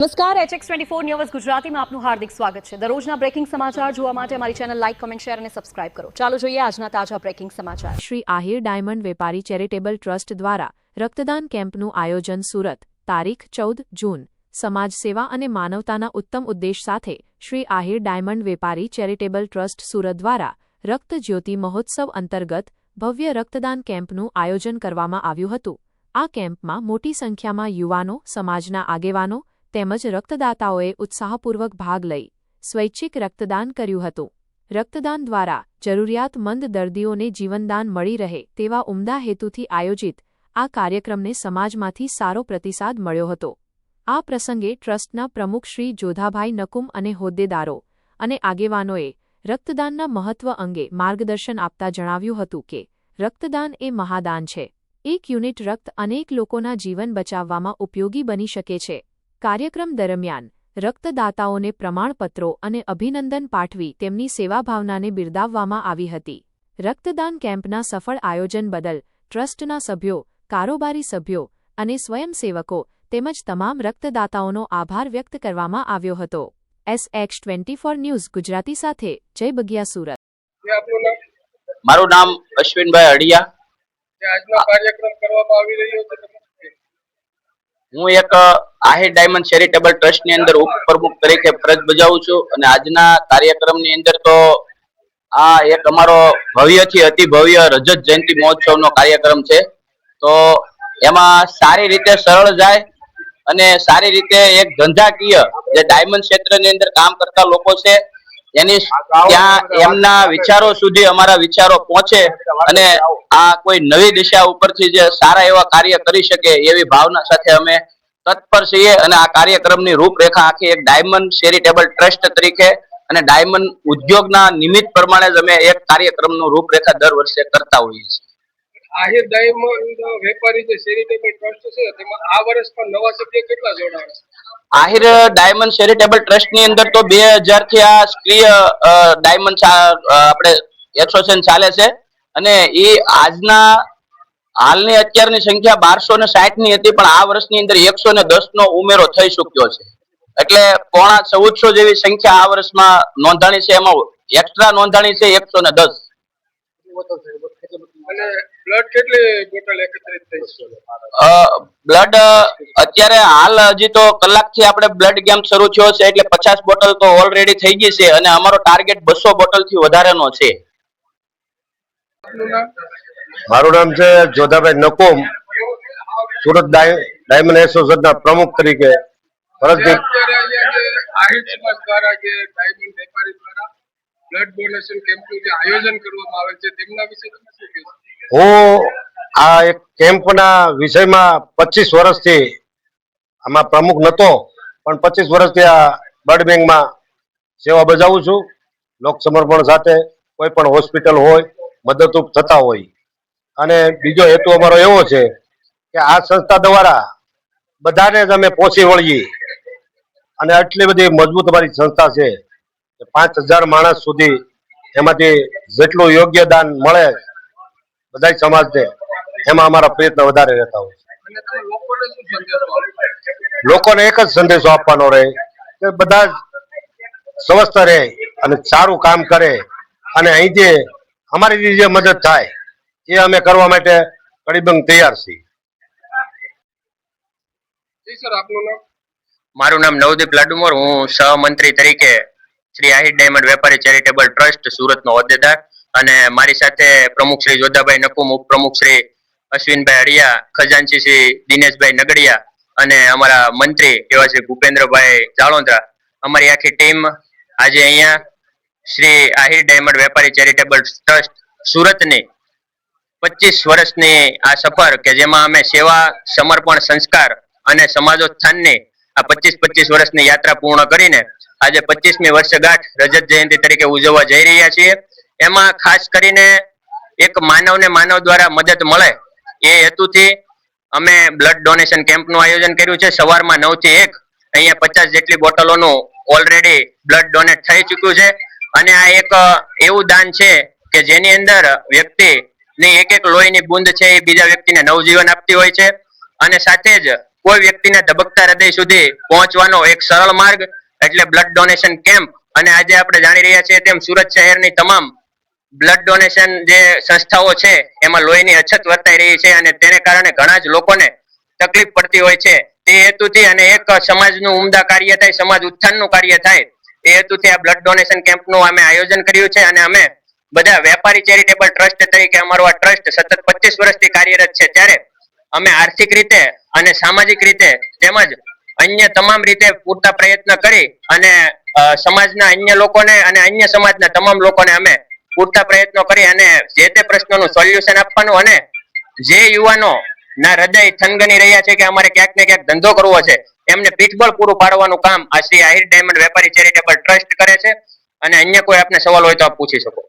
નમસ્કાર HX24 news ગુજરાતીમાં આપનું હાર્દિક સ્વાગત છે। દરરોજના બ્રેકિંગ સમાચાર જોવા માટે અમારી ચેનલ લાઇક, કમેન્ટ, શેર અને સબસ્ક્રાઇબ કરો। ચાલો જોઈએ આજના તાજા બ્રેકિંગ સમાચાર। શ્રી આહિર ડાયમંડ વેપારી ચેરિટેબલ ટ્રસ્ટ દ્વારા રક્તદાન કેમ્પનું આયોજન સુરત, તારીખ 14 જૂન। સમાજ સેવા અને માનવતાના ઉત્તમ ઉદ્દેશ સાથે શ્રી આહિર ડાયમંડ વેપારી ચેરિટેબલ ટ્રસ્ટ સુરત દ્વારા રક્ત જ્યોતિ મહોત્સવ અંતર્ગત ભવ્ય રક્તદાન કેમ્પનું આયોજન કરવામાં આવ્યું હતું। આ કેમ્પમાં મોટી સંખ્યામાં યુવાનો, સમાજના આગેવાનો તેમજ રક્તદાતાઓએ ઉત્સાહપૂર્વક ભાગ લઈ સ્વૈચ્છિક રક્તદાન કર્યું હતું। રક્તદાન દ્વારા જરૂરિયાતમંદ દર્દીઓને જીવનદાન મળી રહે તેવા ઉમદા હેતુથી આયોજિત આ કાર્યક્રમને સમાજમાંથી સારો પ્રતિસાદ મળ્યો હતો। આ પ્રસંગે ટ્રસ્ટના પ્રમુખ શ્રી જોધાભાઈ નકુમ અને હોદ્દેદારો અને આગેવાનોએ રક્તદાનના મહત્વ અંગે માર્ગદર્શન આપતા જણાવ્યું હતું કે રક્તદાન એ મહાદાન છે। એક યુનિટ રક્ત અનેક લોકોના જીવન બચાવવામાં ઉપયોગી બની શકે છે। કાર્યક્રમ દરમિયાન રક્તદાતાઓને પ્રમાણપત્રો અને અભિનંદન પાઠવી તેમની સેવાભાવનાને બિરદાવવામાં આવી હતી। રક્તદાન કેમ્પના સફળ આયોજન બદલ ટ્રસ્ટના સભ્યો, કારોબારી સભ્યો અને સ્વયંસેવકો તેમજ તમામ રક્તદાતાઓનો આભાર વ્યક્ત કરવામાં આવ્યો હતો। SX24 ન્યૂઝ ગુજરાતી સાથે જય બગિયા, સુરત। મારું નામ અશ્વિનભાઈ અડિયા। આજનો કાર્યક્રમ કરવામાં આવી રહ્યો છે। હું એક આહિર ડાયમંડ ચેરિટેબલ ટ્રસ્ટ ની અંદર ઉપપ્રમુખ તરીકે ફરજ બજાવું છું અને આજના કાર્યક્રમની અંદર તો આ એક અમારો ભવ્યથી અતિ ભવ્ય રજત જયંતિ મહોત્સવનો કાર્યક્રમ છે। તો એમાં સારી રીતે સરળ જાય અને સારી રીતે એક ધંધાકીય જે ડાયમંડ ક્ષેત્રની અંદર કામ કરતા લોકો છે એની ત્યાં એમના વિચારો સુધી અમારા વિચારો પહોંચે અને આ કોઈ નવી દિશા ઉપરથી જે સારા એવા કાર્ય કરી શકે એવી ભાવના સાથે અમે તત્પર છીએ અને આ કાર્યક્રમની રૂપરેખા આખી એક ડાયમંડ ચેરિટેબલ ટ્રસ્ટ તરીકે અને ડાયમંડ ઉદ્યોગના નિમિત્ત પ્રમાણે જ અમે એક કાર્યક્રમનું રૂપરેખા દર વર્ષે કરતા હોઈએ છીએ। આહિર ડાયમંડ વેપારી જે ચેરિટેબલ ટ્રસ્ટ છે તેમાં આ વર્ષ પણ નવા સભ્ય કેટલા જોડાયા છે? આહિર ડાયમંડ ચેરિટેબલ ટ્રસ્ટ ની અંદર તો 2000 થી આ સ્ક્રિય ડાયમંડ આપણે એસોસિએશન ચાલે છે અને એ આજના હાલની અત્યારની સંખ્યા 1260 ની હતી, પણ આ વર્ષની અંદર 110 નો ઉમેરો થઈ ચૂક્યો છે। એટલે પોણા 1400 જેવી સંખ્યા આ વર્ષમાં નોંધાણી છે। એમાં એક્સ્ટ્રા નોંધાણી છે 110। અને બ્લડ કેટલી બોટલ એકત્રિત થઈ છે? બ્લડ અત્યારે હાલ હજી તો કલાકથી આપણે બ્લડ કેમ્પ શરૂ થયો છે એટલે 50 બોટલ તો ઓલરેડી થઈ ગઈ છે અને અમારો ટાર્ગેટ 200 બોટલ થી વધારેનો છે। મારું નામ છે જોધાભાઈ નકુમ, સુરત ડાયમંડ એસોસિએશનના પ્રમુખ તરીકે ફરજ આહિર સમાજ દ્વારા જે ડાયમંડ વેપારી દ્વારા બ્લડ ડોનેશન કેમ્પનું જે આયોજન કરવામાં આવે છે તેમના વિશે તમે શું કહેશો? હું આ એક કેમ્પના વિષયમાં 25 વર્ષથી આમાં પ્રમુખ નહોતો, પણ 25 વર્ષથી આ બ્લડ બેંકમાં સેવા બજાવું છું। લોક સમર્પણ સાથે કોઈ પણ હોસ્પિટલ હોય મદદરૂપ થતા હોય અને બીજો હેતુ અમારો એવો છે કે આ સંસ્થા દ્વારા બધાને જ અમે પહોંચી વળીએ અને આટલી બધી મજબૂત અમારી સંસ્થા છે કે 5000 માણસ સુધી એમાંથી જેટલું યોગ્ય દાન મળે બધા સમાજને એમાં અમારા પ્રયત્ન વધારે રહેતા હોય છે। લોકોને એક જ સંદેશો આપવાનો રહે કે બધા સ્વસ્થ રહે અને સારું કામ કરે અને અહીંથી અમારી જે મદદ થાય એ અમે કરવા માટે કડીબંગ તૈયાર છીએ। મારું નામ નવદીપ લાડુમોર, હું સહમંત્રી તરીકે શ્રી આહિર ડાયમંડ વેપારી ચેરિટેબલ ટ્રસ્ટ સુરતનો હોદ્દેદાર અને મારી સાથે પ્રમુખ શ્રી જોધાભાઈ નકુમ, ઉપપ્રમુખ શ્રી અશ્વિનભાઈ અડિયા, ખજાનચી શ્રી દિનેશભાઈ નગડિયા અને અમારા મંત્રી એવા શ્રી ભૂપેન્દ્રભાઈ જાળોંધરા, અમારી આખી ટીમ આજે અહીંયા શ્રી આહિર ડાયમંડ વેપારી ચેરિટેબલ ટ્રસ્ટ સુરતની 25 વર્ષની આ સફર કે જેમાં અમે સેવા, સમર્પણ, સંસ્કાર અને સમાજોત્થાનની આ 25 વર્ષની યાત્રા પૂર્ણ કરીને આજે 25મી વર્ષગાંઠ રજત જયંતિ તરીકે ઉજવવા જઈ રહ્યા છીએ। એમાં ખાસ કરીને એક માનવને માનવ દ્વારા મદદ મળે એ હેતુથી અમે બ્લડ ડોનેશન કેમ્પનું આયોજન કર્યું છે। સવારમાં 9 થી 1 અહીંયા 50 જેટલી બોટલોનું ઓલરેડી બ્લડ ડોનેટ થઈ ચૂક્યું છે અને આ એક એવું દાન છે કે જેની અંદર વ્યક્તિની એક લોહીની બૂંદ છે એ બીજા વ્યક્તિને નવજીવન આપતી હોય છે અને સાથે જ કોઈ વ્યક્તિના ધબકતા હૃદય સુધી પહોંચવાનો એક સરળ માર્ગ એટલે બ્લડ ડોનેશન કેમ્પ. અને આજે આપણે જાણી રહ્યા છીએ તેમ સુરત શહેરની તમામ બ્લડ ડોનેશન જે સંસ્થાઓ છે એમાં લોહીની અછત વર્તાઈ રહી છે અને તેને કારણે ઘણા જ લોકોને તકલીફ પડતી હોય છે. તે હેતુથી અને એક સમાજનું ઉમદા કાર્ય થાય, સમાજ ઉત્થાનનું કાર્ય થાય એ હેતુથી આ બ્લડ ડોનેશન કેમ્પનું અમે આયોજન કર્યું છે. અને અમે બધા વેપારી ચેરિટેબલ ટ્રસ્ટ તરીકે અમારો આ ટ્રસ્ટ સતત 25 વર્ષથી કાર્યરત છે. ત્યારે અમે આર્થિક રીતે અને સામાજિક રીતે તેમજ અન્ય તમામ રીતે પૂરતા પ્રયત્ન કરી અને સમાજના અન્ય લોકોને અને અન્ય સમાજના તમામ લોકોને અમે પૂરતા પ્રયત્નો કરી અને જે તે પ્રશ્નોનું સોલ્યુશન આપવાનું અને જે યુવાનો ના હૃદય થનગની રહ્યા છે કે અમારે ક્યાંક ને ક્યાંક ધંધો કરવો છે એમને પીઠબળ પૂરું પાડવાનું કામ આ શ્રી આહિર ડાયમંડ વેપારી ચેરિટેબલ ટ્રસ્ટ કરે છે. અને અન્ય કોઈ આપને સવાલ હોય તો આપ પૂછી શકો.